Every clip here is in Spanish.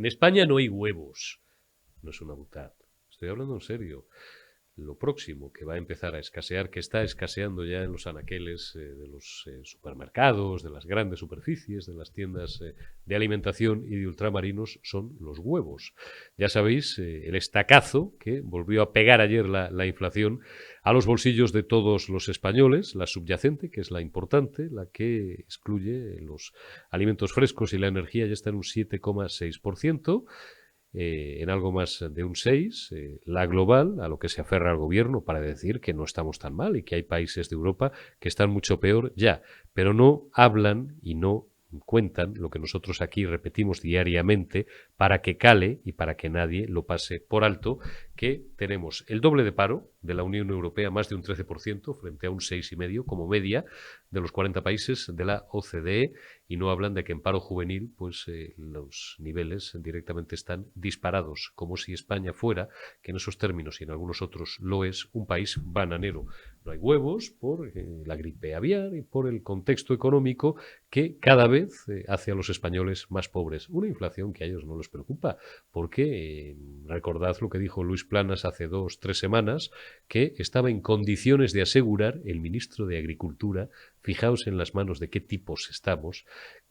En España no hay huevos. No es una butad. Estoy hablando en serio. Lo próximo que va a empezar a escasear, que está escaseando ya en los anaqueles de los supermercados, de las grandes superficies, de las tiendas de alimentación y de ultramarinos, son los huevos. Ya sabéis, el estacazo que volvió a pegar ayer la inflación a los bolsillos de todos los españoles, la subyacente, que es la importante, la que excluye los alimentos frescos y la energía, ya está en un 7,6%. En algo más de un 6, la global, a lo que se aferra el gobierno para decir que no estamos tan mal y que hay países de Europa que están mucho peor ya, pero no hablan y no cuentan lo que nosotros aquí repetimos diariamente para que cale y para que nadie lo pase por alto, que tenemos el doble de paro de la Unión Europea, más de un 13% frente a un 6,5% como media de los 40 países de la OCDE, y no hablan de que en paro juvenil pues los niveles directamente están disparados, como si España fuera, que en esos términos y en algunos otros lo es, un país bananero. No hay huevos por la gripe aviar y por el contexto económico que cada vez hace a los españoles más pobres. Una inflación que a ellos no les preocupa, porque recordad lo que dijo Luis Planas hace 2 o 3 semanas, que estaba en condiciones de asegurar el ministro de Agricultura, fijaos en las manos de qué tipos estamos,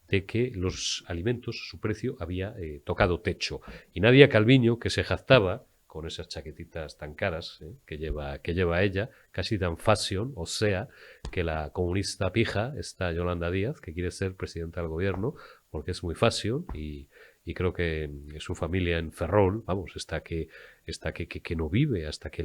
de que los alimentos, su precio había tocado techo. Y Nadia Calviño, que se jactaba con esas chaquetitas tan caras que lleva ella, casi tan fashion, o sea, que la comunista pija, esta Yolanda Díaz, que quiere ser presidenta del gobierno, porque es muy fashion y creo que su familia en Ferrol, vamos, que no vive hasta que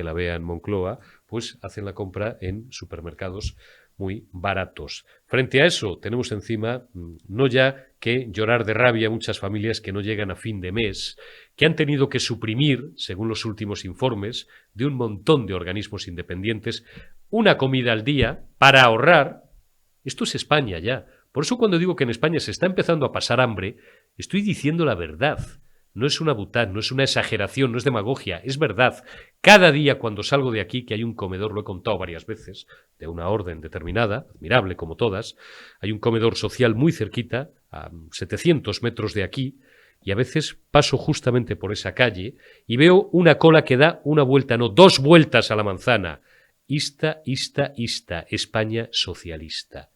la vea en Moncloa, pues hacen la compra en supermercados muy baratos. Frente a eso, tenemos encima no ya que llorar de rabia muchas familias que no llegan a fin de mes, que han tenido que suprimir, según los últimos informes, de un montón de organismos independientes, una comida al día para ahorrar. Esto es España ya. Por eso cuando digo que en España se está empezando a pasar hambre, estoy diciendo la verdad. No es una butad, no es una exageración, no es demagogia, es verdad. Cada día cuando salgo de aquí, que hay un comedor, lo he contado varias veces, de una orden determinada, admirable como todas, hay un comedor social muy cerquita, a 700 metros de aquí, y a veces paso justamente por esa calle y veo una cola que da una vuelta, no, 2 vueltas a la manzana. Ista, España socialista.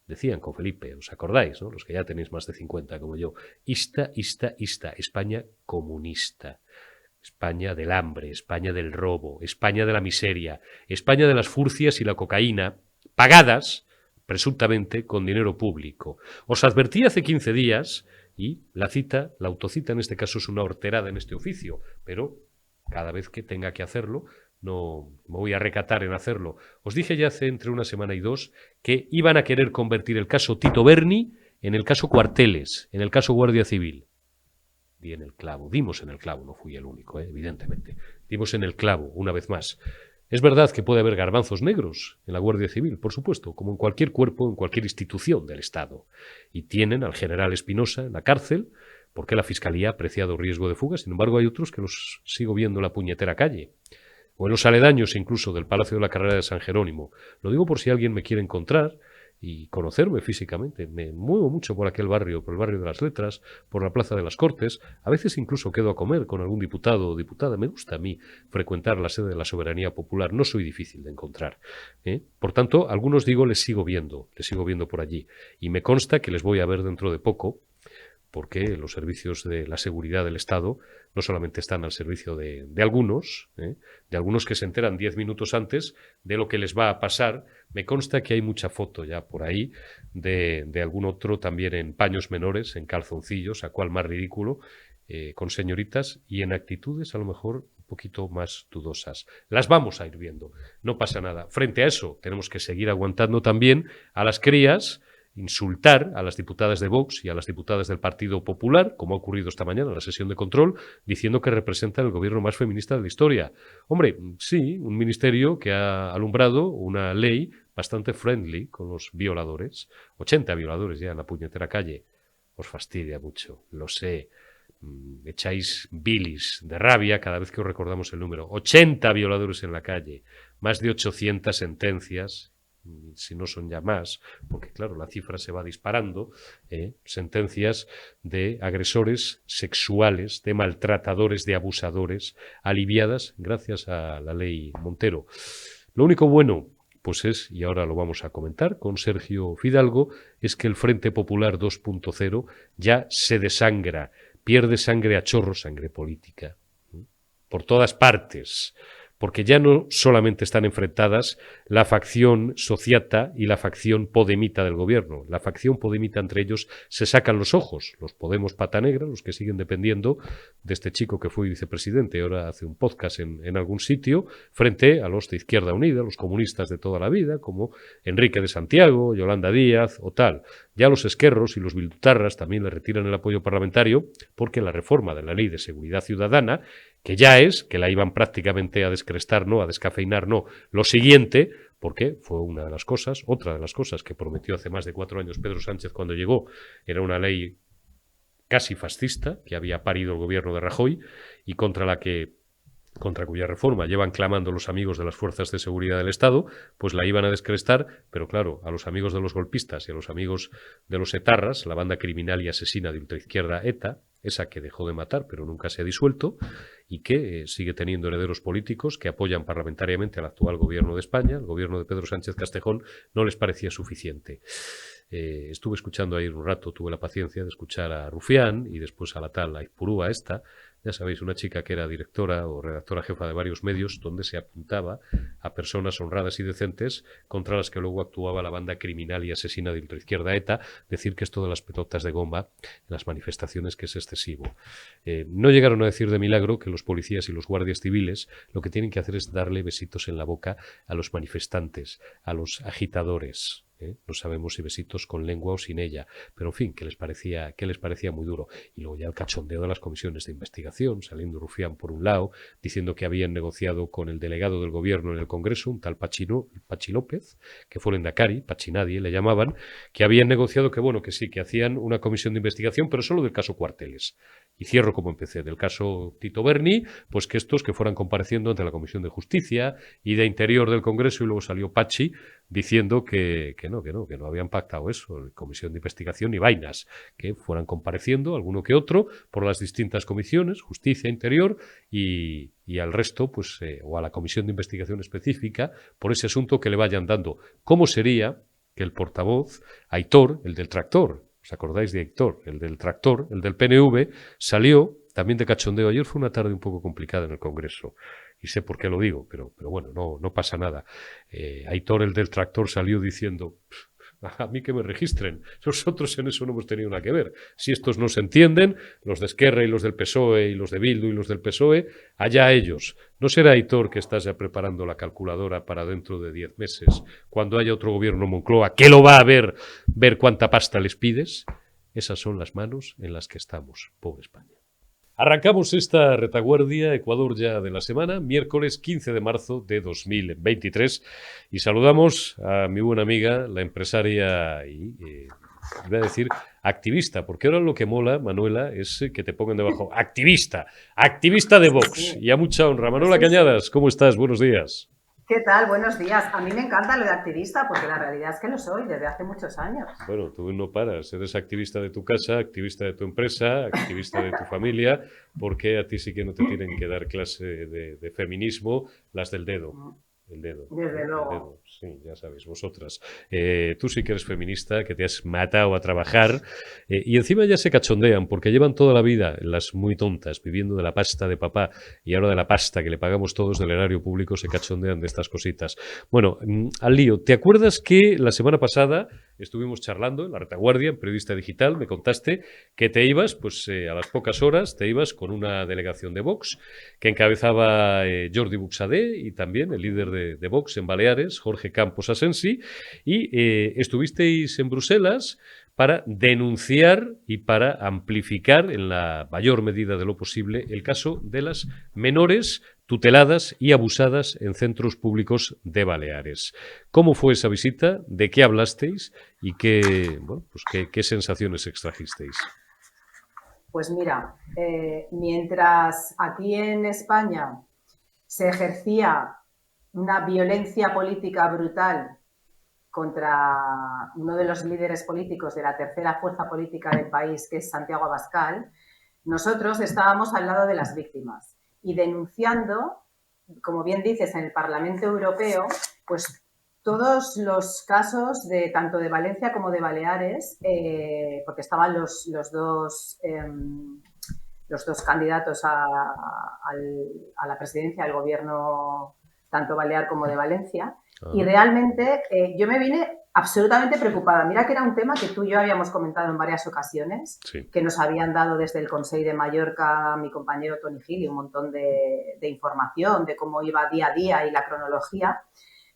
Decían con Felipe, ¿os acordáis? ¿No? Los que ya tenéis más de 50 como yo. Ista, España comunista. España del hambre, España del robo, España de la miseria, España de las furcias y la cocaína, pagadas, presuntamente, con dinero público. Os advertí hace 15 días, y la autocita en este caso es una horterada en este oficio, pero cada vez que tenga que hacerlo, no me voy a recatar en hacerlo. Os dije ya hace entre una semana y 2 que iban a querer convertir el caso Tito Berni en el caso Cuarteles, en el caso Guardia Civil. Di en el clavo, dimos en el clavo, no fui el único, evidentemente. Dimos en el clavo, una vez más. Es verdad que puede haber garbanzos negros en la Guardia Civil, por supuesto, como en cualquier cuerpo, en cualquier institución del Estado. Y tienen al general Espinosa en la cárcel porque la Fiscalía ha apreciado riesgo de fuga. Sin embargo, hay otros que los sigo viendo en la puñetera calle, o en los aledaños incluso del Palacio de la Carrera de San Jerónimo. Lo digo por si alguien me quiere encontrar y conocerme físicamente. Me muevo mucho por aquel barrio, por el barrio de las Letras, por la Plaza de las Cortes. A veces incluso quedo a comer con algún diputado o diputada. Me gusta a mí frecuentar la sede de la Soberanía Popular. No soy difícil de encontrar. Por tanto, algunos digo les sigo viendo por allí. Y me consta que les voy a ver dentro de poco, porque los servicios de la seguridad del Estado no solamente están al servicio de algunos que se enteran 10 minutos antes de lo que les va a pasar. Me consta que hay mucha foto ya por ahí de algún otro también en paños menores, en calzoncillos, a cual más ridículo, con señoritas y en actitudes a lo mejor un poquito más dudosas. Las vamos a ir viendo, no pasa nada. Frente a eso tenemos que seguir aguantando también a las crías, insultar a las diputadas de Vox y a las diputadas del Partido Popular, como ha ocurrido esta mañana en la sesión de control, diciendo que representan el gobierno más feminista de la historia. Hombre, sí, un ministerio que ha alumbrado una ley bastante friendly con los violadores, 80 violadores ya en la puñetera calle. Os fastidia mucho, lo sé. Echáis bilis de rabia cada vez que os recordamos el número. 80 violadores en la calle, más de 800 sentencias. si no son ya más, porque claro, la cifra se va disparando, sentencias de agresores sexuales, de maltratadores, de abusadores, aliviadas gracias a la ley Montero. Lo único bueno, pues es, y ahora lo vamos a comentar con Sergio Fidalgo, es que el Frente Popular 2.0 ya se desangra, pierde sangre a chorro, sangre política, por todas partes, porque ya no solamente están enfrentadas la facción sociata y la facción podemita del gobierno. La facción podemita entre ellos se sacan los ojos, los Podemos pata negra, los que siguen dependiendo de este chico que fue vicepresidente y ahora hace un podcast en algún sitio, frente a los de Izquierda Unida, los comunistas de toda la vida, como Enrique de Santiago, Yolanda Díaz o tal. Ya los esquerros y los bildutarras también le retiran el apoyo parlamentario porque la reforma de la Ley de Seguridad Ciudadana, que ya es, que la iban prácticamente a descrestar, no, a descafeinar, no, lo siguiente, porque fue una de las cosas, otra de las cosas que prometió hace más de 4 años Pedro Sánchez cuando llegó, era una ley casi fascista que había parido el gobierno de Rajoy y contra cuya reforma llevan clamando los amigos de las fuerzas de seguridad del Estado, pues la iban a descrestar, pero claro, a los amigos de los golpistas y a los amigos de los etarras, la banda criminal y asesina de ultraizquierda ETA, esa que dejó de matar pero nunca se ha disuelto y que sigue teniendo herederos políticos que apoyan parlamentariamente al actual gobierno de España, el gobierno de Pedro Sánchez Castejón, no les parecía suficiente. Estuve escuchando ahí un rato, tuve la paciencia de escuchar a Rufián y después a la tal, a Ipurúa esta, ya sabéis, una chica que era directora o redactora jefa de varios medios donde se apuntaba a personas honradas y decentes contra las que luego actuaba la banda criminal y asesina de ultraizquierda ETA, decir que esto de las pelotas de goma en las manifestaciones que es excesivo. No llegaron a decir de milagro que los policías y los guardias civiles lo que tienen que hacer es darle besitos en la boca a los manifestantes, a los agitadores. No sabemos si besitos con lengua o sin ella, pero en fin, que les parecía muy duro. Y luego ya el cachondeo de las comisiones de investigación, saliendo Rufián por un lado, diciendo que habían negociado con el delegado del gobierno en el Congreso, un tal Pachi López, que fue el Endacari, Pachi Nadie le llamaban, que habían negociado que bueno, que sí, que hacían una comisión de investigación, pero solo del caso Cuarteles. Y cierro como empecé, del caso Tito Berni, pues que estos que fueran compareciendo ante la Comisión de Justicia y de Interior del Congreso, y luego salió Pachi diciendo que no habían pactado eso, comisión de investigación y vainas, que fueran compareciendo alguno que otro por las distintas comisiones, Justicia, Interior y al resto, pues, o a la comisión de investigación específica, por ese asunto que le vayan dando. ¿Cómo sería que el portavoz, Aitor, el del tractor, ¿os acordáis de Aitor, el del tractor, el del PNV, salió también de cachondeo? Ayer fue una tarde un poco complicada en el Congreso. Y sé por qué lo digo, pero bueno, no pasa nada. Aitor, el del tractor, salió diciendo: a mí que me registren, nosotros en eso no hemos tenido nada que ver. Si estos no se entienden, los de Esquerra y los del PSOE y los de Bildu y los del PSOE, allá ellos. ¿No será Aitor que estás ya preparando la calculadora para dentro de 10 meses, cuando haya otro gobierno Moncloa, que lo va a ver cuánta pasta les pides? Esas son las manos en las que estamos, pobre España. Arrancamos esta retaguardia Ecuador ya de la semana, miércoles 15 de marzo de 2023, y saludamos a mi buena amiga, la empresaria y, iba a decir, activista, porque ahora lo que mola, Manuela, es que te pongan debajo, activista de Vox, sí. Y a mucha honra. Manuela Cañadas, ¿cómo estás? Buenos días. ¿Qué tal? Buenos días. A mí me encanta lo de activista porque la realidad es que lo soy desde hace muchos años. Bueno, tú no paras. Eres activista de tu casa, activista de tu empresa, activista de tu familia, porque a ti sí que no te tienen que dar clase de feminismo las del dedo. El dedo. Desde luego. El dedo. Sí, ya sabéis, vosotras. Tú sí que eres feminista, que te has matado a trabajar y encima ya se cachondean porque llevan toda la vida, las muy tontas, viviendo de la pasta de papá y ahora de la pasta que le pagamos todos del erario público, se cachondean de estas cositas. Bueno, al lío. ¿Te acuerdas que la semana pasada estuvimos charlando en la retaguardia, en Periodista Digital, me contaste que te ibas, pues a las pocas horas, te ibas con una delegación de Vox que encabezaba Jordi Buxadé y también el líder de Vox en Baleares, Jorge Campos Asensi, y estuvisteis en Bruselas para denunciar y para amplificar en la mayor medida de lo posible el caso de las menores tuteladas y abusadas en centros públicos de Baleares. ¿Cómo fue esa visita? ¿De qué hablasteis? ¿Y qué sensaciones extrajisteis? Pues mira, mientras aquí en España se ejercía una violencia política brutal contra uno de los líderes políticos de la tercera fuerza política del país, que es Santiago Abascal, nosotros estábamos al lado de las víctimas y denunciando, como bien dices, en el Parlamento Europeo, pues todos los casos de tanto de Valencia como de Baleares, porque estaban los dos candidatos a la presidencia del gobierno, tanto balear como de Valencia, y realmente yo me vine absolutamente preocupada. Mira que era un tema que tú y yo habíamos comentado en varias ocasiones, Sí. que nos habían dado desde el Consell de Mallorca mi compañero Toni Gil y un montón de información de cómo iba día a día y la cronología.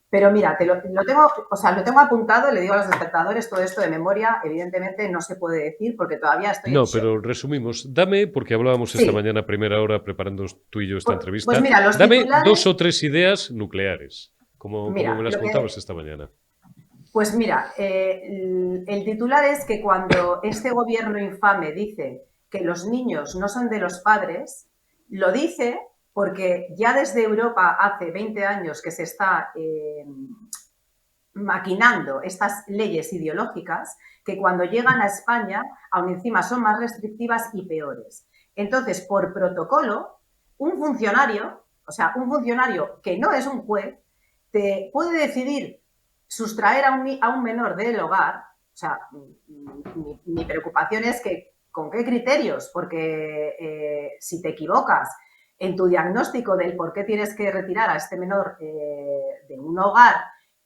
Pero mira, lo tengo apuntado, le digo a los espectadores todo esto de memoria, evidentemente no se puede decir porque todavía estoy en No, shock. pero resumimos. Dame, porque hablábamos esta mañana a primera hora preparando tú y yo esta entrevista, pues mira, los dame titulares, 2 o 3 ideas nucleares, como mira, me las contabas esta mañana. Pues mira, el titular es que cuando este gobierno infame dice que los niños no son de los padres, lo dice porque ya desde Europa hace 20 años que se está maquinando estas leyes ideológicas que cuando llegan a España, aún encima son más restrictivas y peores. Entonces, por protocolo, un funcionario que no es un juez, te puede decidir sustraer a un menor del hogar. O sea, mi preocupación es que, ¿con qué criterios? Porque si te equivocas en tu diagnóstico del por qué tienes que retirar a este menor de un hogar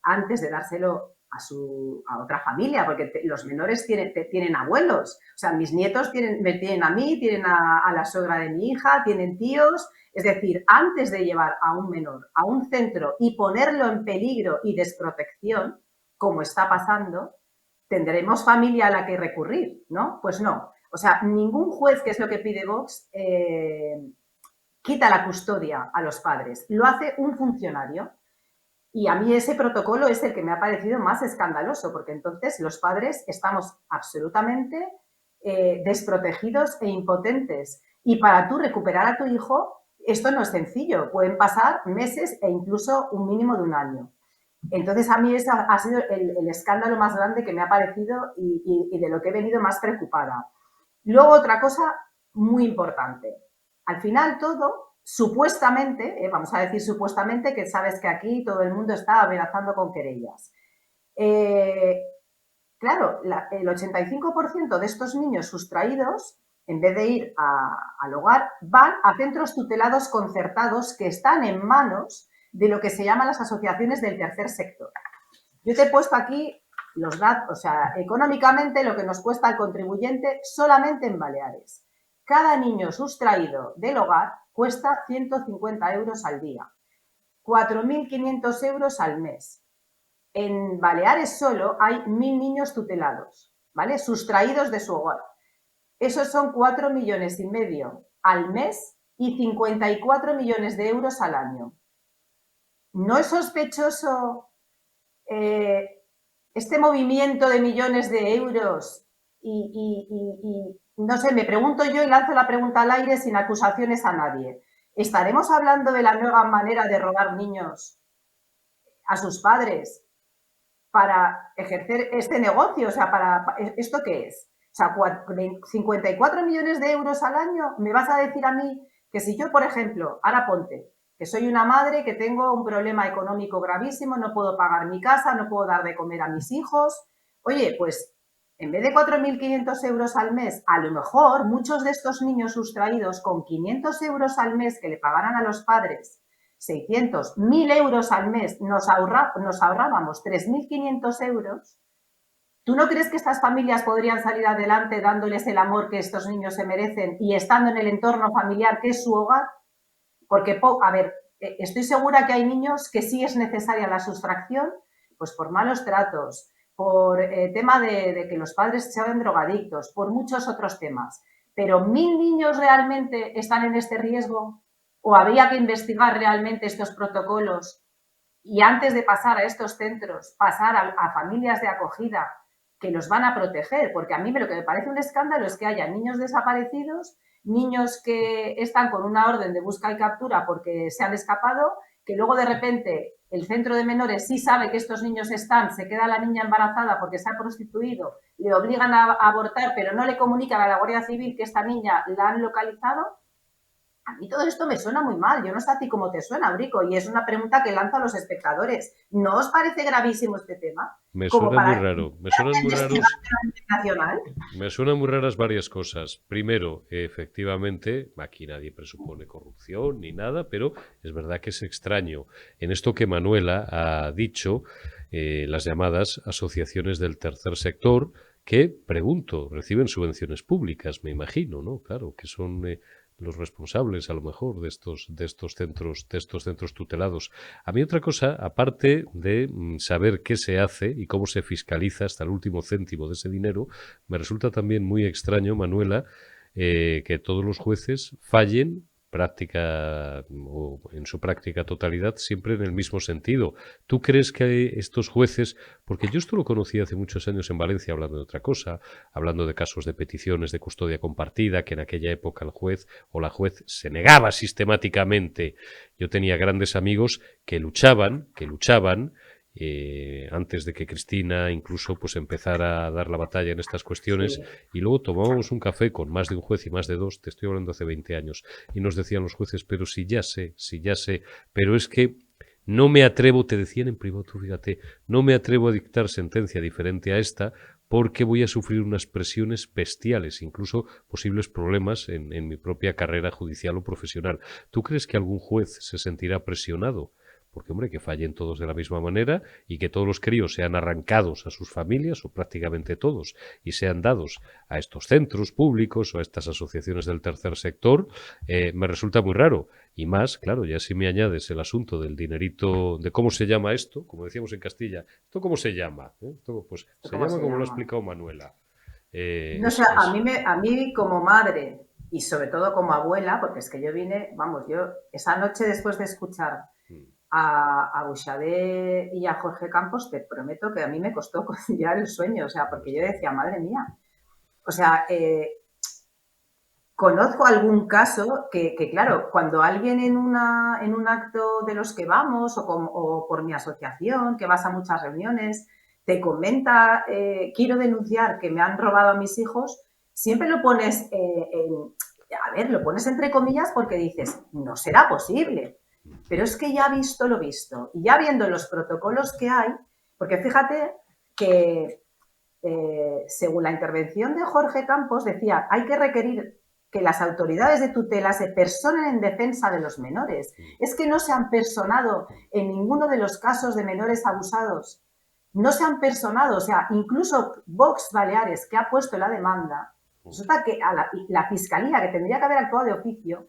antes de dárselo a otra familia, porque los menores tienen abuelos. O sea, mis nietos me tienen a mí, tienen a la suegra de mi hija, tienen tíos. Es decir, antes de llevar a un menor a un centro y ponerlo en peligro y desprotección, como está pasando, tendremos familia a la que recurrir, ¿no? Pues no. O sea, ningún juez, que es lo que pide Vox, quita la custodia a los padres. Lo hace un funcionario. Y a mí ese protocolo es el que me ha parecido más escandaloso, porque entonces los padres estamos absolutamente desprotegidos e impotentes. Y para tú recuperar a tu hijo, esto no es sencillo. Pueden pasar meses e incluso un mínimo de un año. Entonces, a mí ese ha sido el escándalo más grande que me ha parecido y de lo que he venido más preocupada. Luego, otra cosa muy importante. Al final, todo, supuestamente, vamos a decir supuestamente, que sabes que aquí todo el mundo está amenazando con querellas. Claro, el 85% de estos niños sustraídos, en vez de ir al hogar, van a centros tutelados concertados que están en manos de lo que se llaman las asociaciones del tercer sector. Yo te he puesto aquí los datos, o sea, económicamente lo que nos cuesta al contribuyente solamente en Baleares. Cada niño sustraído del hogar cuesta 150 euros al día, 4.500 euros al mes. En Baleares solo hay 1.000 niños tutelados, ¿vale? Sustraídos de su hogar. Esos son 4,5 millones al mes y 54 millones de euros al año. ¿No es sospechoso este movimiento de millones de euros? Y no sé, me pregunto yo y lanzo la pregunta al aire sin acusaciones a nadie. ¿Estaremos hablando de la nueva manera de robar niños a sus padres para ejercer este negocio? O sea, ¿esto qué es? O sea, 54 millones de euros al año, ¿me vas a decir a mí que si yo, por ejemplo, ahora ponte, que soy una madre que tengo un problema económico gravísimo, no puedo pagar mi casa, no puedo dar de comer a mis hijos, oye, pues en vez de 4.500 euros al mes, a lo mejor muchos de estos niños sustraídos con 500 euros al mes que le pagaran a los padres, 600, 1.000 euros al mes, nos ahorrábamos 3.500 euros. ¿Tú no crees que estas familias podrían salir adelante dándoles el amor que estos niños se merecen y estando en el entorno familiar que es su hogar? Porque, a ver, estoy segura que hay niños que sí es necesaria la sustracción, pues por malos tratos, por tema de que los padres sean drogadictos, por muchos otros temas. Pero 1.000 niños realmente están en este riesgo, o habría que investigar realmente estos protocolos y antes de pasar a estos centros, pasar a familias de acogida que los van a proteger, porque a mí lo que me parece un escándalo es que haya niños desaparecidos, niños que están con una orden de busca y captura porque se han escapado, que luego de repente el centro de menores sí sabe que estos niños están, se queda la niña embarazada porque se ha prostituido, le obligan a abortar, pero no le comunican a la Guardia Civil que esta niña la han localizado. A mí todo esto me suena muy mal. Yo no sé a ti cómo te suena, Brico, y es una pregunta que lanzo a los espectadores. ¿No os parece gravísimo este tema? Me Como suena muy para raro. Me suenan muy raros. nacional. Me suenan muy raras varias cosas. Primero, efectivamente, aquí nadie presupone corrupción ni nada, pero es verdad que es extraño. En esto que Manuela ha dicho, las llamadas asociaciones del tercer sector, que, pregunto, reciben subvenciones públicas, me imagino, ¿no? Claro, que son los responsables, a lo mejor, de estos centros tutelados. A mí otra cosa, aparte de saber qué se hace y cómo se fiscaliza hasta el último céntimo de ese dinero, me resulta también muy extraño, Manuela, que todos los jueces fallen o en su práctica totalidad siempre en el mismo sentido. ¿Tú crees que estos jueces, porque yo esto lo conocí hace muchos años en Valencia hablando de otra cosa, hablando de casos de peticiones de custodia compartida, que en aquella época el juez o la juez se negaba sistemáticamente? Yo tenía grandes amigos que luchaban, antes de que Cristina incluso pues empezara a dar la batalla en estas cuestiones, Sí. y luego tomábamos un café con más de un juez y más de dos, te estoy hablando hace 20 años, y nos decían los jueces, pero si ya sé, pero es que no me atrevo, te decían en privado, tú fíjate, no me atrevo a dictar sentencia diferente a esta porque voy a sufrir unas presiones bestiales, incluso posibles problemas en mi propia carrera judicial o profesional. ¿Tú crees que algún juez se sentirá presionado? Porque, hombre, que fallen todos de la misma manera y que todos los críos sean arrancados a sus familias, o prácticamente todos, y sean dados a estos centros públicos o a estas asociaciones del tercer sector, me resulta muy raro. Y más, claro, ya si me añades el asunto del dinerito, de cómo se llama esto, como decíamos en Castilla, ¿esto cómo se llama? Esto, pues se ¿Cómo llama se como lo ha llama? explicado Manuela. No sé, a mí como madre y sobre todo como abuela, porque es que yo vine, vamos, yo esa noche después de escuchar a Buxadé y a Jorge Campos, te prometo que a mí me costó conciliar el sueño, o sea, porque yo decía, madre mía, o sea, conozco algún caso que, claro, cuando alguien en un acto de los que vamos o por mi asociación, que vas a muchas reuniones, te comenta, quiero denunciar que me han robado a mis hijos, siempre lo pones, lo pones entre comillas porque dices, no será posible. Pero es que ya visto lo visto y ya viendo los protocolos que hay, porque fíjate que según la intervención de Jorge Campos decía, hay que requerir que las autoridades de tutela se personen en defensa de los menores. Es que no se han personado en ninguno de los casos de menores abusados. No se han personado, o sea, incluso Vox Baleares, que ha puesto la demanda, resulta que a la Fiscalía, que tendría que haber actuado de oficio,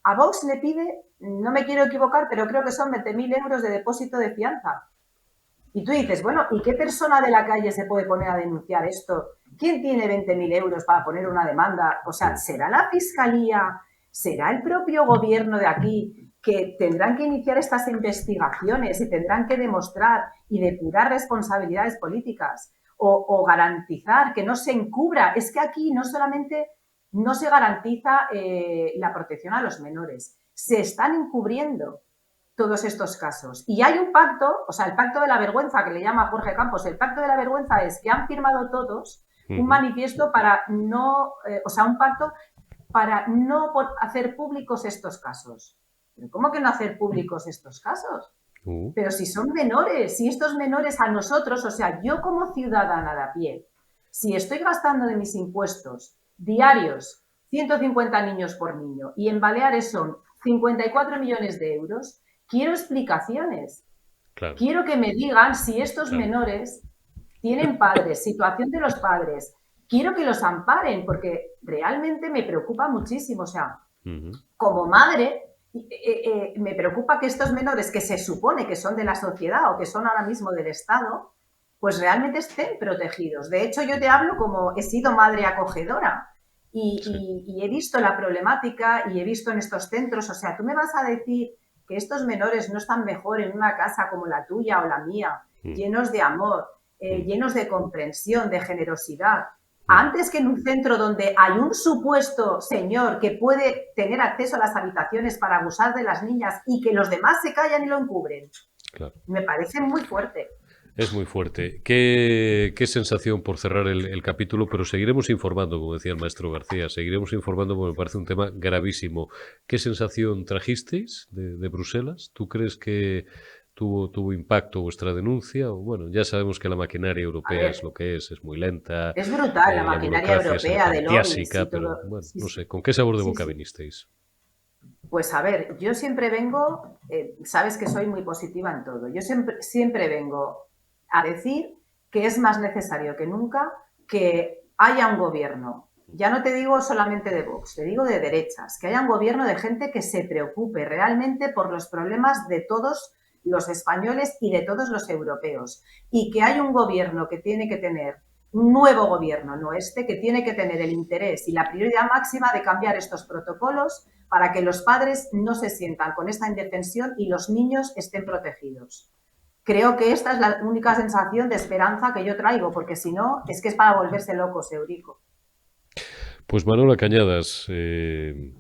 a Vox le pide, no me quiero equivocar, pero creo que son 20.000 euros de depósito de fianza. Y tú dices, bueno, ¿y qué persona de la calle se puede poner a denunciar esto? ¿Quién tiene 20.000 euros para poner una demanda? O sea, ¿será la Fiscalía? ¿Será el propio gobierno de aquí que tendrán que iniciar estas investigaciones y tendrán que demostrar y depurar responsabilidades políticas? O garantizar que no se encubra. Es que aquí no solamente no se garantiza la protección a los menores, se están encubriendo todos estos casos. Y hay un pacto, o sea, el pacto de la vergüenza, que le llama Jorge Campos, el pacto de la vergüenza es que han firmado todos un manifiesto para no, un pacto para no hacer públicos estos casos. ¿Pero cómo que no hacer públicos estos casos? Pero si son menores, si estos menores a nosotros, o sea, yo como ciudadana de a pie, si estoy gastando de mis impuestos diarios 150 niños por niño y en Baleares son 54 millones de euros, quiero explicaciones. Claro. Quiero que me digan si estos menores tienen padres, situación de los padres. Quiero que los amparen porque realmente me preocupa muchísimo. O sea, como madre, me preocupa que estos menores que se supone que son de la sociedad o que son ahora mismo del Estado, pues realmente estén protegidos. De hecho, yo te hablo como he sido madre acogedora y he visto la problemática y he visto en estos centros. O sea, tú me vas a decir que estos menores no están mejor en una casa como la tuya o la mía, llenos de amor, llenos de comprensión, de generosidad, antes que en un centro donde hay un supuesto señor que puede tener acceso a las habitaciones para abusar de las niñas y que los demás se callan y lo encubren. Claro. Me parece muy fuerte. Es muy fuerte. Qué sensación por cerrar el capítulo, pero seguiremos informando, como decía el maestro García, seguiremos informando porque me parece un tema gravísimo. ¿Qué sensación trajisteis de Bruselas? ¿Tú crees que tuvo impacto vuestra denuncia? O, bueno, ya sabemos que la maquinaria A europea es ver, lo que es muy lenta, es brutal la la maquinaria burocracia es europea de lobbies y elefantiásica, pero todo. bueno, Sí, no sí, sé, ¿con qué sabor de sí, boca sí. vinisteis? Pues a ver, yo siempre vengo, sabes que soy muy positiva en todo, yo siempre vengo a decir que es más necesario que nunca que haya un gobierno, ya no te digo solamente de Vox, te digo de derechas, que haya un gobierno de gente que se preocupe realmente por los problemas de todos los españoles y de todos los europeos, y que haya un gobierno que tiene que tener un nuevo gobierno, no este, que tiene que tener el interés y la prioridad máxima de cambiar estos protocolos para que los padres no se sientan con esta indefensión y los niños estén protegidos. Creo que esta es la única sensación de esperanza que yo traigo, porque si no, es que es para volverse locos, Eurico. Pues Manuela Cañadas,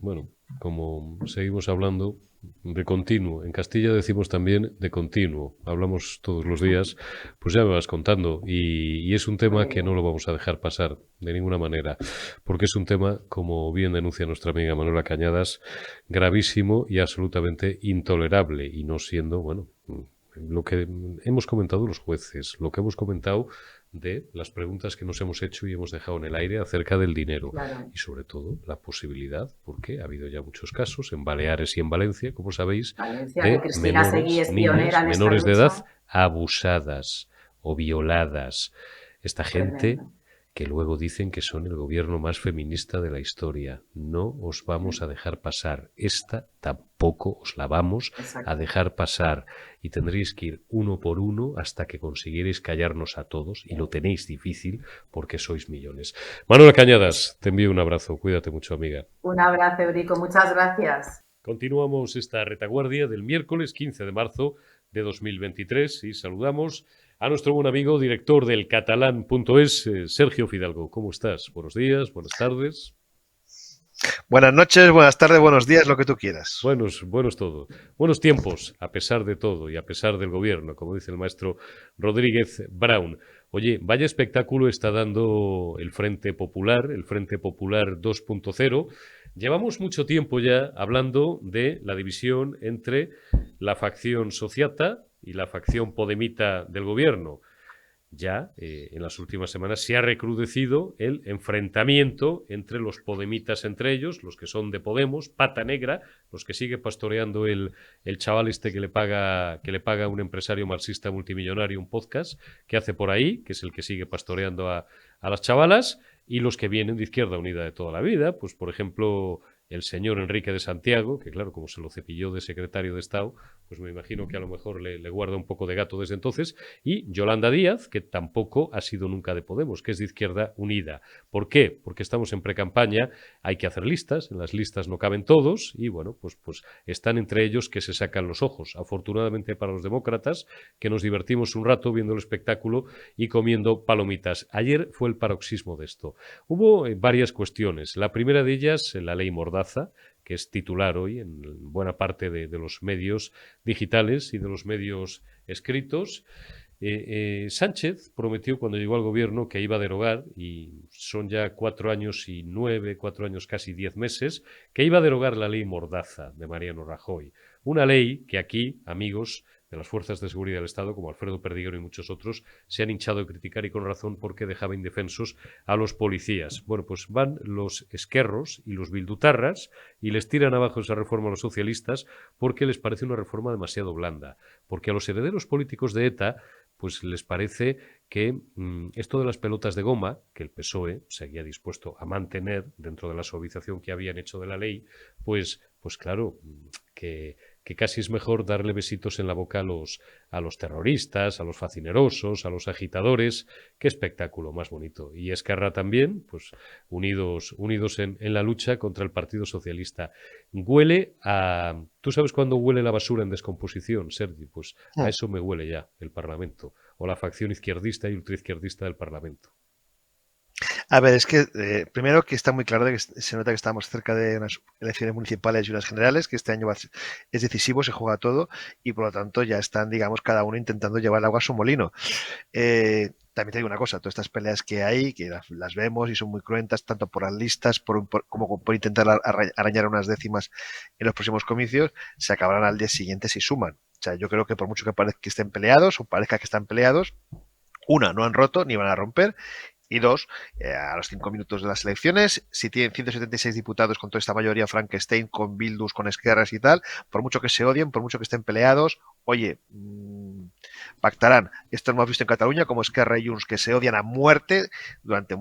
bueno, como seguimos hablando de continuo, en Castilla decimos también de continuo, hablamos todos los días, pues ya me vas contando y es un tema Muy que no bien. lo vamos a dejar pasar de ninguna manera, porque es un tema, como bien denuncia nuestra amiga Manuela Cañadas, gravísimo y absolutamente intolerable y no siendo, bueno, lo que hemos comentado los jueces, lo que hemos comentado de las preguntas que nos hemos hecho y hemos dejado en el aire acerca del dinero Claro. y sobre todo la posibilidad, porque ha habido ya muchos casos en Baleares y en Valencia, como sabéis, Valencia, que de Cristina Seguí menores, es pionera niñas, en esta menores de edad lucha. abusadas o violadas. Esta gente Tremendo. que luego dicen que son el gobierno más feminista de la historia. No os vamos a dejar pasar. Esta tampoco os la vamos a Exacto. dejar pasar. Y tendréis que ir uno por uno hasta que consiguierais callarnos a todos. Y lo tenéis difícil porque sois millones. Manuela Cañadas, te envío un abrazo. Cuídate mucho, amiga. Un abrazo, Eurico. Muchas gracias. Continuamos esta retaguardia del miércoles 15 de marzo de 2023 y saludamos a nuestro buen amigo, director del catalán.es, Sergio Fidalgo. ¿Cómo estás? Buenos días, buenas tardes. Buenas noches, buenas tardes, buenos días, lo que tú quieras. Buenos todo. Buenos tiempos, a pesar de todo y a pesar del gobierno, como dice el maestro Rodríguez Brown. Oye, vaya espectáculo está dando el Frente Popular 2.0. Llevamos mucho tiempo ya hablando de la división entre la facción sociata y la facción podemita del gobierno. Ya en las últimas semanas se ha recrudecido el enfrentamiento entre los podemitas entre ellos, los que son de Podemos, pata negra, los que sigue pastoreando el chaval este que le paga un empresario marxista multimillonario un podcast que hace por ahí, que es el que sigue pastoreando a las chavalas, y los que vienen de Izquierda Unida de toda la vida, pues por ejemplo el señor Enrique de Santiago, que claro, como se lo cepilló de secretario de Estado, pues me imagino que a lo mejor le guarda un poco de gato desde entonces, y Yolanda Díaz, que tampoco ha sido nunca de Podemos, que es de Izquierda Unida. ¿Por qué? Porque estamos en precampaña, hay que hacer listas, en las listas no caben todos, y bueno, pues están entre ellos que se sacan los ojos. Afortunadamente para los demócratas, que nos divertimos un rato viendo el espectáculo y comiendo palomitas. Ayer fue el paroxismo de esto. Hubo varias cuestiones. La primera de ellas, la ley Mordaza, que es titular hoy en buena parte de los medios digitales y de los medios escritos. Sánchez prometió cuando llegó al gobierno que iba a derogar, y son ya 4 años y 9, 4 años casi 10 meses, que iba a derogar la ley Mordaza de Mariano Rajoy. Una ley que aquí, amigos de las fuerzas de seguridad del Estado, como Alfredo Perdiguero y muchos otros, se han hinchado de criticar y con razón porque dejaba indefensos a los policías. Bueno, pues van los esquerros y los bildutarras y les tiran abajo esa reforma a los socialistas porque les parece una reforma demasiado blanda. Porque a los herederos políticos de ETA pues les parece que esto de las pelotas de goma, que el PSOE seguía dispuesto a mantener dentro de la suavización que habían hecho de la ley, pues claro, que casi es mejor darle besitos en la boca a los terroristas, a los facinerosos, a los agitadores. Qué espectáculo más bonito. Y Esquerra también, pues unidos en la lucha contra el Partido Socialista. Huele a... ¿Tú sabes cuándo huele la basura en descomposición, Sergi? Pues a eso me huele ya el Parlamento, o la facción izquierdista y ultraizquierdista del Parlamento. A ver, es que primero que está muy claro de que se nota que estamos cerca de unas elecciones municipales y unas generales, que este año es decisivo, se juega todo y por lo tanto ya están, digamos, cada uno intentando llevar el agua a su molino. También te digo una cosa, todas estas peleas que hay, que las vemos y son muy cruentas, tanto por las listas como por intentar arañar unas décimas en los próximos comicios, se acabarán al día siguiente si suman. O sea, yo creo que por mucho que parezca que estén peleados o parezca que están peleados, una, no han roto ni van a romper. Y dos, a los 5 minutos de las elecciones, si tienen 176 diputados con toda esta mayoría Frankenstein, con Bildus, con Esquerras y tal, por mucho que se odien, por mucho que estén peleados, oye, pactarán. Esto lo hemos visto en Cataluña, como Esquerra y Junts, que se odian a muerte durante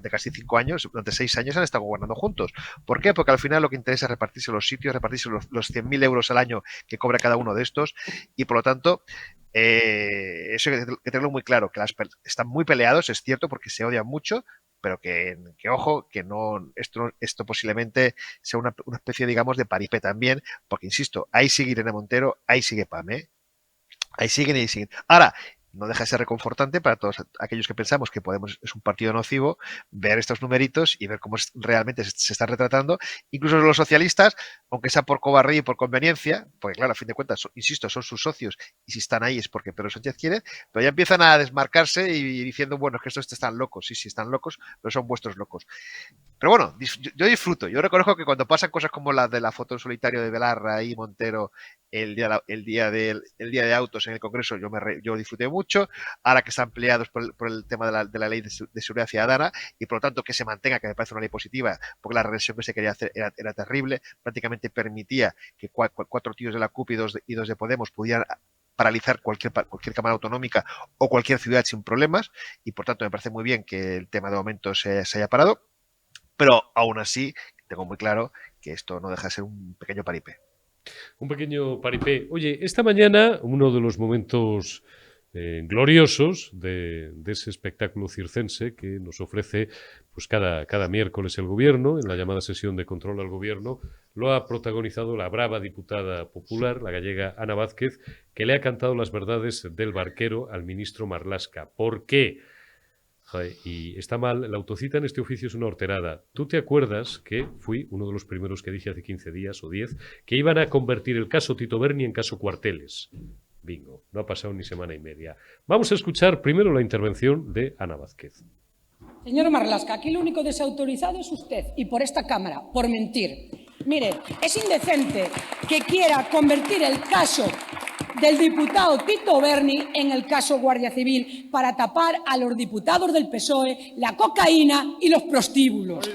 casi 5 años, durante 6 años han estado gobernando juntos. ¿Por qué? Porque al final lo que interesa es repartirse los sitios, repartirse los 100.000 euros al año que cobra cada uno de estos, y por lo tanto, eso hay que tenerlo muy claro, que están muy peleados, es cierto, porque se odian mucho, pero que ojo, que no esto posiblemente sea una especie, digamos, de paripé también, porque insisto, ahí sigue Irene Montero, ahí sigue Pam, ahí siguen y siguen. Ahora, no deja de ser reconfortante para todos aquellos que pensamos que Podemos es un partido nocivo, ver estos numeritos y ver cómo realmente se está retratando. Incluso los socialistas, aunque sea por cobardía y por conveniencia, porque claro, a fin de cuentas, insisto, son sus socios y si están ahí es porque Pedro Sánchez quiere, pero ya empiezan a desmarcarse y diciendo, bueno, es que estos están locos. Sí, están locos, pero son vuestros locos. Pero bueno, yo disfruto. Yo reconozco que cuando pasan cosas como la de la foto en solitario de Belarra y Montero el día de autos en el Congreso, yo disfruté mucho. Ahora que están peleados por el tema de la ley de seguridad ciudadana y por lo tanto que se mantenga, que me parece una ley positiva, porque la regresión que se quería hacer era terrible, prácticamente permitía que 4 tíos de la CUP y dos de Podemos pudieran paralizar cualquier cámara autonómica o cualquier ciudad sin problemas y por tanto me parece muy bien que el tema de momento se haya parado. Pero aún así, tengo muy claro que esto no deja de ser un pequeño paripé. Un pequeño paripé. Oye, esta mañana, uno de los momentos gloriosos de ese espectáculo circense que nos ofrece pues cada miércoles el Gobierno, en la llamada sesión de control al Gobierno, lo ha protagonizado la brava diputada popular, la gallega Ana Vázquez, que le ha cantado las verdades del barquero al ministro Marlaska. ¿Por qué? Y está mal, la autocita en este oficio es una horterada. ¿Tú te acuerdas que fui uno de los primeros que dije hace 15 días o 10 que iban a convertir el caso Tito Berni en caso Cuarteles? Bingo, no ha pasado ni semana y media. Vamos a escuchar primero la intervención de Ana Vázquez. Señor Marlaska, aquí lo único desautorizado es usted y por esta Cámara, por mentir. Mire, es indecente que quiera convertir el caso del diputado Tito Berni en el caso Guardia Civil para tapar a los diputados del PSOE, la cocaína y los prostíbulos.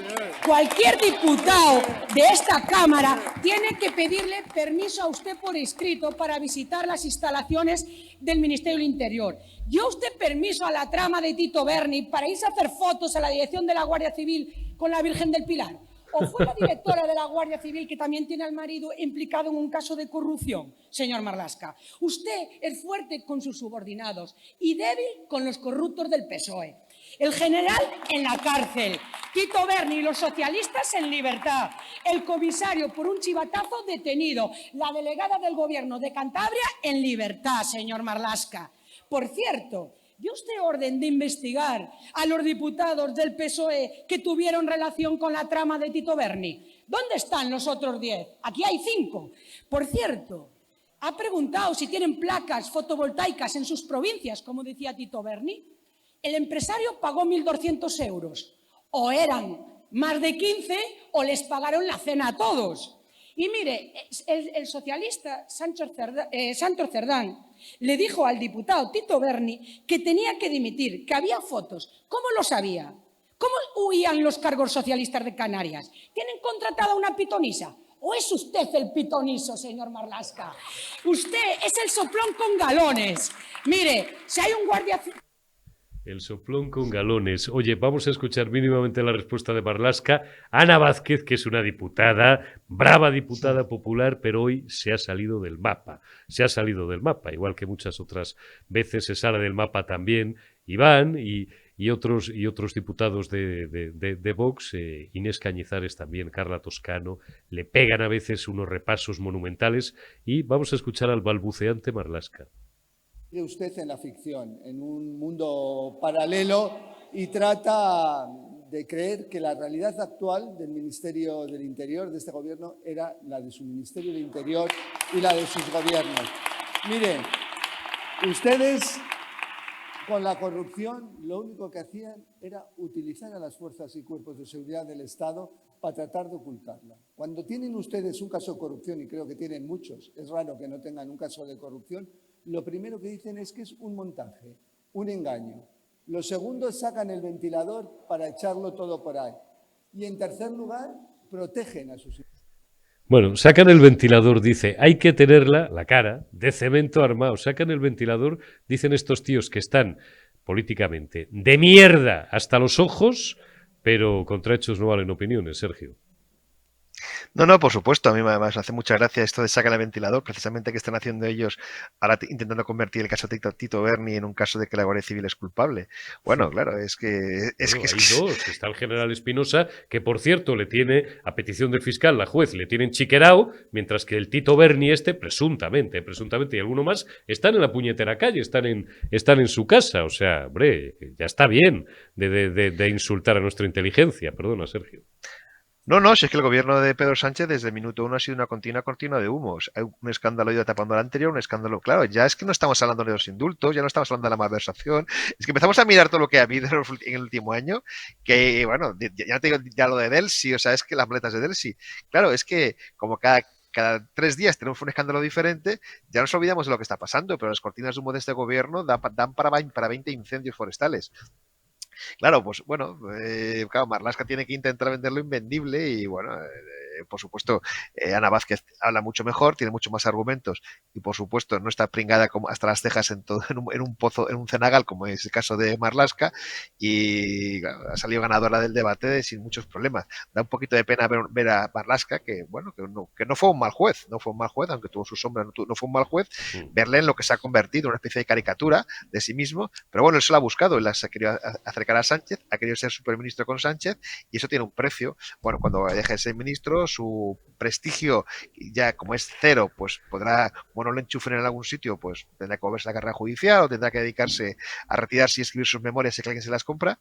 Cualquier diputado de esta Cámara tiene que pedirle permiso a usted por escrito para visitar las instalaciones del Ministerio del Interior. ¿Dio usted permiso a la trama de Tito Berni para irse a hacer fotos a la dirección de la Guardia Civil con la Virgen del Pilar? ¿O fue la directora de la Guardia Civil que también tiene al marido implicado en un caso de corrupción, señor Marlaska? Usted es fuerte con sus subordinados y débil con los corruptos del PSOE. El general en la cárcel, Tito Berni y los socialistas en libertad, el comisario por un chivatazo detenido, la delegada del Gobierno de Cantabria en libertad, señor Marlaska. Por cierto, ¿dio usted orden de investigar a los diputados del PSOE que tuvieron relación con la trama de Tito Berni? ¿Dónde están los otros 10? Aquí hay 5. Por cierto, ¿ha preguntado si tienen placas fotovoltaicas en sus provincias, como decía Tito Berni? El empresario pagó 1.200 euros. O eran más de 15 o les pagaron la cena a todos. Y mire, el socialista Santos Cerdán le dijo al diputado Tito Berni que tenía que dimitir, que había fotos. ¿Cómo lo sabía? ¿Cómo huían los cargos socialistas de Canarias? ¿Tienen contratada una pitonisa? ¿O es usted el pitoniso, señor Marlaska? Usted es el soplón con galones. Mire, si hay un guardia civil... El soplón con galones. Oye, vamos a escuchar mínimamente la respuesta de Marlaska. Ana Vázquez, que es una diputada, brava diputada popular, pero hoy se ha salido del mapa. Se ha salido del mapa, igual que muchas otras veces se sale del mapa también Iván y otros diputados de Vox, Inés Cañizares también, Carla Toscano, le pegan a veces unos repasos monumentales y vamos a escuchar al balbuceante Marlaska. Usted en la ficción, en un mundo paralelo y trata de creer que la realidad actual del Ministerio del Interior, de este Gobierno, era la de su Ministerio del Interior y la de sus gobiernos. Miren, ustedes con la corrupción lo único que hacían era utilizar a las fuerzas y cuerpos de seguridad del Estado para tratar de ocultarla. Cuando tienen ustedes un caso de corrupción, y creo que tienen muchos, es raro que no tengan un caso de corrupción, lo primero que dicen es que es un montaje, un engaño. Los segundos sacan el ventilador para echarlo todo por ahí. Y en tercer lugar, protegen a sus... Bueno, sacan el ventilador, dice, hay que tenerla, la cara, de cemento armado. Sacan el ventilador, dicen estos tíos que están políticamente de mierda hasta los ojos, pero contra hechos no valen opiniones, Sergio. No, no, por supuesto. A mí me hace mucha gracia esto de sacar el ventilador, precisamente que están haciendo ellos ahora intentando convertir el caso de Tito Berni en un caso de que la Guardia Civil es culpable. Bueno, claro, es que... Bueno, hay dos. Está el general Espinosa, que por cierto le tiene, a petición del fiscal, la juez, le tienen chiquerao, mientras que el Tito Berni presuntamente, y alguno más, están en la puñetera calle, están en su casa. O sea, hombre, ya está bien de insultar a nuestra inteligencia. Perdona, Sergio. No, no, si es que el gobierno de Pedro Sánchez desde el minuto uno ha sido una continua cortina de humos. Hay un escándalo ido tapando al anterior, un escándalo, claro, ya es que no estamos hablando de los indultos, ya no estamos hablando de la malversación, es que empezamos a mirar todo lo que ha habido en el último año, que bueno, ya te digo ya lo de Delsi, o sea, es que las boletas de Delsi, claro, es que como cada 3 días tenemos un escándalo diferente, ya nos olvidamos de lo que está pasando, pero las cortinas de humo de este gobierno dan para 20 incendios forestales. Claro, pues bueno, claro, Marlaska tiene que intentar vender lo invendible y bueno, por supuesto, Ana Vázquez habla mucho mejor, tiene mucho más argumentos y por supuesto no está pringada como hasta las cejas en un pozo, en un cenagal como es el caso de Marlaska y claro, ha salido ganadora del debate sin muchos problemas. Da un poquito de pena ver a Marlaska que bueno, que no fue un mal juez, aunque tuvo su sombra, no fue un mal juez, verle en lo que se ha convertido, una especie de caricatura de sí mismo, pero bueno, él se lo ha buscado, él se ha querido acercar a Sánchez, ha querido ser superministro con Sánchez y eso tiene un precio. Bueno, cuando deje de ser ministro, su prestigio ya como es cero, pues podrá, bueno, le enchufen en algún sitio, pues tendrá que volverse a la carrera judicial o tendrá que dedicarse a retirarse y escribir sus memorias si alguien se las compra,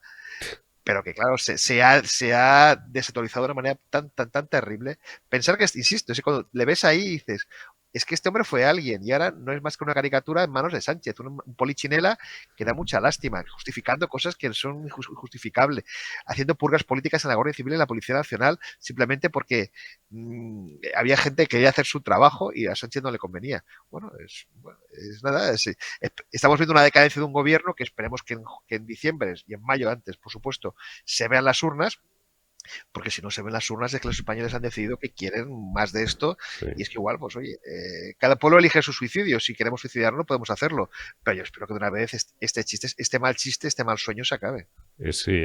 pero que claro, se ha desautorizado de una manera tan terrible. Pensar que, insisto, es que cuando le ves ahí y dices, es que este hombre fue alguien y ahora no es más que una caricatura en manos de Sánchez, un polichinela que da mucha lástima, justificando cosas que son injustificables, haciendo purgas políticas en la Guardia Civil y en la Policía Nacional simplemente porque había gente que quería hacer su trabajo y a Sánchez no le convenía. Bueno, es nada, estamos viendo una decadencia de un gobierno que esperemos que en diciembre y en mayo antes, por supuesto, se vean las urnas, porque si no se ven las urnas es que los españoles han decidido que quieren más de esto y es que igual, pues oye, cada pueblo elige su suicidio, si queremos suicidarnos podemos hacerlo, pero yo espero que de una vez este mal chiste, este mal sueño se acabe. Sí,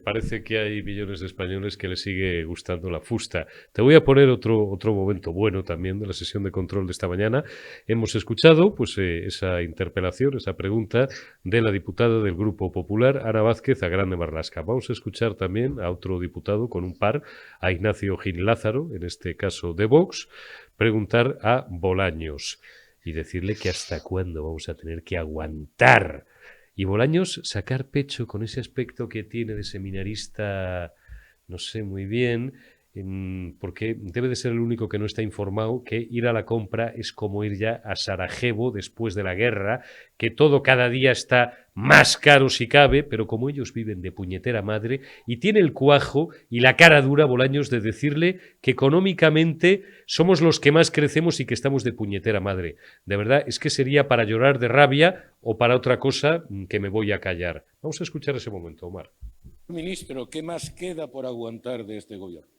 parece que hay millones de españoles que les sigue gustando la fusta. Te voy a poner otro momento bueno también de la sesión de control de esta mañana. Hemos escuchado pues esa interpelación, esa pregunta de la diputada del Grupo Popular, Ana Vázquez, a Grande Marlaska. Vamos a escuchar también a otro diputado con un par, a Ignacio Gil Lázaro, en este caso de Vox, preguntar a Bolaños y decirle que hasta cuándo vamos a tener que aguantar. Y Bolaños sacar pecho con ese aspecto que tiene de seminarista, no sé muy bien, porque debe de ser el único que no está informado que ir a la compra es como ir ya a Sarajevo después de la guerra, que todo cada día está más caro si cabe, pero como ellos viven de puñetera madre, y tiene el cuajo y la cara dura Bolaños de decirle que económicamente somos los que más crecemos y que estamos de puñetera madre. De verdad, es que sería para llorar de rabia o para otra cosa que me voy a callar. Vamos a escuchar ese momento, Omar. Ministro, ¿qué más queda por aguantar de este gobierno?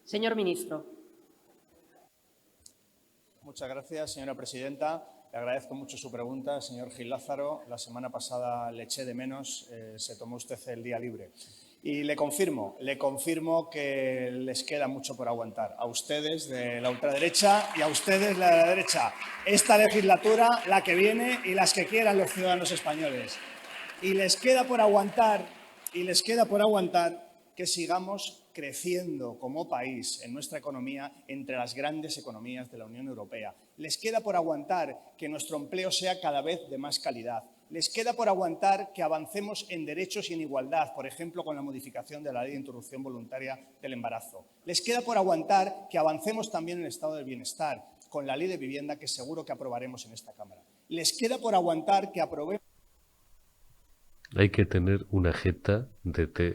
Señor ministro. Muchas gracias, señora presidenta. Le agradezco mucho su pregunta, señor Gil Lázaro. La semana pasada le eché de menos, se tomó usted el día libre. Y le confirmo que les queda mucho por aguantar. A ustedes de la ultraderecha y a ustedes de la derecha. Esta legislatura, la que viene y las que quieran los ciudadanos españoles. Y les queda por aguantar que sigamos creciendo como país en nuestra economía entre las grandes economías de la Unión Europea. Les queda por aguantar que nuestro empleo sea cada vez de más calidad. Les queda por aguantar que avancemos en derechos y en igualdad, por ejemplo, con la modificación de la Ley de Interrupción Voluntaria del Embarazo. Les queda por aguantar que avancemos también en el estado del bienestar, con la Ley de Vivienda que seguro que aprobaremos en esta Cámara. Les queda por aguantar que aprobemos... Hay que tener una jeta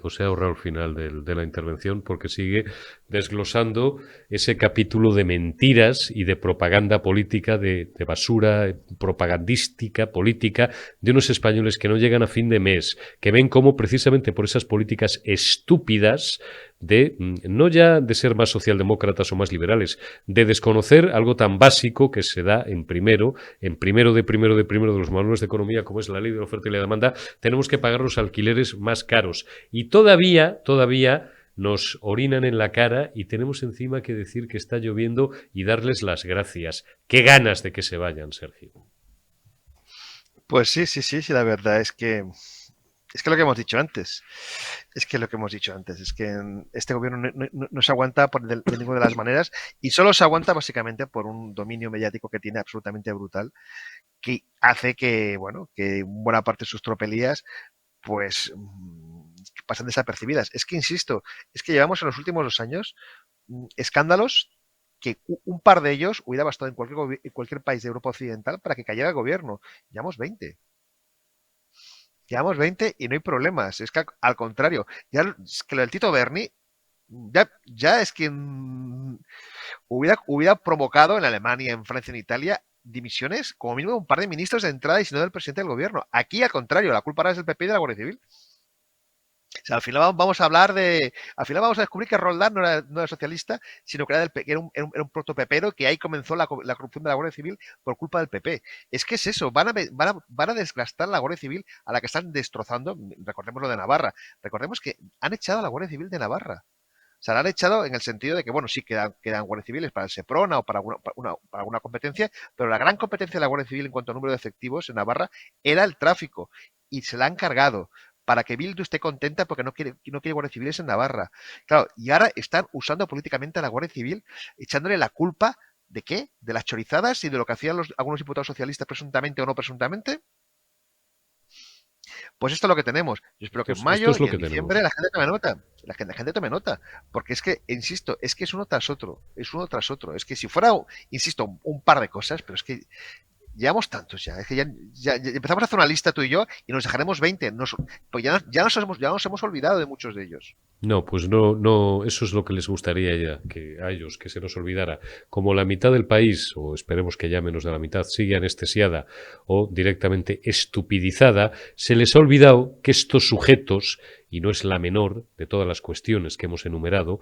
os he ahorrado el final de la intervención porque sigue desglosando ese capítulo de mentiras y de propaganda política, de basura propagandística, política, de unos españoles que no llegan a fin de mes, que ven cómo precisamente por esas políticas estúpidas de, no ya de ser más socialdemócratas o más liberales, de desconocer algo tan básico que se da en primero de los manuales de economía, como es la ley de la oferta y la demanda, tenemos que pagar los alquileres más caros. Y todavía nos orinan en la cara y tenemos encima que decir que está lloviendo y darles las gracias. ¡Qué ganas de que se vayan, Sergio! Pues sí, la verdad es que lo que hemos dicho antes. Es que este gobierno no se aguanta de ninguna de las maneras y solo se aguanta básicamente por un dominio mediático que tiene absolutamente brutal, que hace que, bueno, que buena parte de sus tropelías pues pasan desapercibidas. Es que, insisto, es que llevamos en los últimos 2 años escándalos que un par de ellos hubiera bastado en cualquier país de Europa Occidental para que cayera el gobierno. Llevamos 20 y no hay problemas. Es que al contrario, ya es que lo del Tito Berni ya es que hubiera provocado en Alemania, en Francia, en Italia dimisiones, como mínimo un par de ministros de entrada y si no del presidente del gobierno. Aquí, al contrario, la culpa ahora es del PP y de la Guardia Civil. O sea, al final vamos a descubrir que Roldán no era socialista, sino que era un protopepero, que ahí comenzó la corrupción de la Guardia Civil por culpa del PP. Es que es eso, van a desgastar la Guardia Civil a la que están destrozando. Recordemos lo de Navarra. Recordemos que han echado a la Guardia Civil de Navarra. O sea, la han echado en el sentido de que, bueno, sí quedan guardias civiles para el Seprona o para alguna competencia, pero la gran competencia de la Guardia Civil en cuanto a número de efectivos en Navarra era el tráfico, y se la han cargado para que Bildu esté contenta porque no quiere guardias civiles en Navarra. Claro, y ahora están usando políticamente a la Guardia Civil, echándole la culpa ¿de qué? ¿De las chorizadas y de lo que hacían algunos diputados socialistas presuntamente o no presuntamente? Pues esto es lo que tenemos. Yo espero que en mayo y en diciembre la gente tome nota. Porque es que, insisto, es que es uno tras otro. Es que si fuera, insisto, un par de cosas, pero es que llevamos tantos ya. Es que ya empezamos a hacer una lista tú y yo y nos dejaremos 20. Pues ya nos hemos olvidado de muchos de ellos. No, pues no, eso es lo que les gustaría ya, que a ellos, que se nos olvidara. Como la mitad del país, o esperemos que ya menos de la mitad, sigue anestesiada o directamente estupidizada, se les ha olvidado que estos sujetos, y no es la menor de todas las cuestiones que hemos enumerado,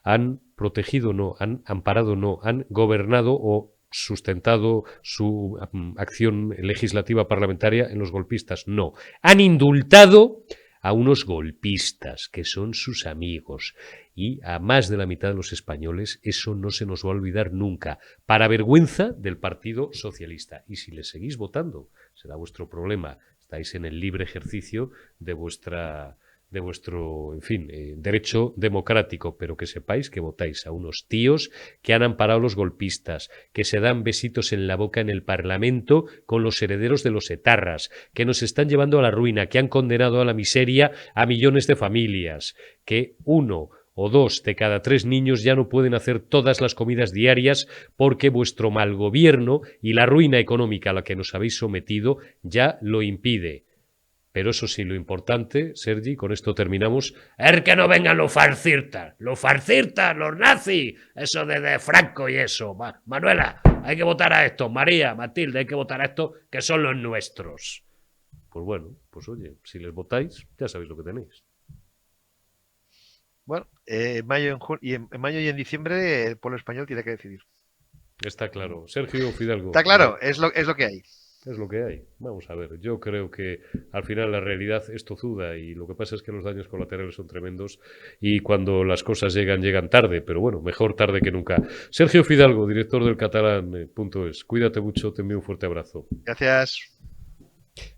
han protegido no, han amparado no, han gobernado o sustentado su acción legislativa parlamentaria en los golpistas. No, han indultado a unos golpistas que son sus amigos, y a más de la mitad de los españoles eso no se nos va a olvidar nunca, para vergüenza del Partido Socialista. Y si les seguís votando, será vuestro problema, estáis en el libre ejercicio de vuestro, en fin, derecho democrático, pero que sepáis que votáis a unos tíos que han amparado a los golpistas, que se dan besitos en la boca en el Parlamento con los herederos de los etarras, que nos están llevando a la ruina, que han condenado a la miseria a millones de familias, que 1 o 2 de cada 3 niños ya no pueden hacer todas las comidas diarias porque vuestro mal gobierno y la ruina económica a la que nos habéis sometido ya lo impide. Pero eso sí, lo importante, Sergi, con esto terminamos, es que no vengan los farcirtas, los nazis, eso de Franco y eso. Manuela, hay que votar a estos, María, Matilde, hay que votar a estos que son los nuestros. Pues bueno, pues oye, si les votáis, ya sabéis lo que tenéis. Bueno, en mayo y en diciembre el pueblo español tiene que decidir. Está claro. Sergio Fidalgo. Está claro, es lo que hay. Es lo que hay. Vamos a ver. Yo creo que al final la realidad es tozuda y lo que pasa es que los daños colaterales son tremendos y cuando las cosas llegan tarde, pero bueno, mejor tarde que nunca. Sergio Fidalgo, director del Catalán.es. Cuídate mucho, te envío un fuerte abrazo. Gracias.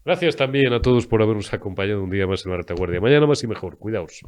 Gracias también a todos por habernos acompañado un día más en la retaguardia. Mañana más y mejor. Cuidaos.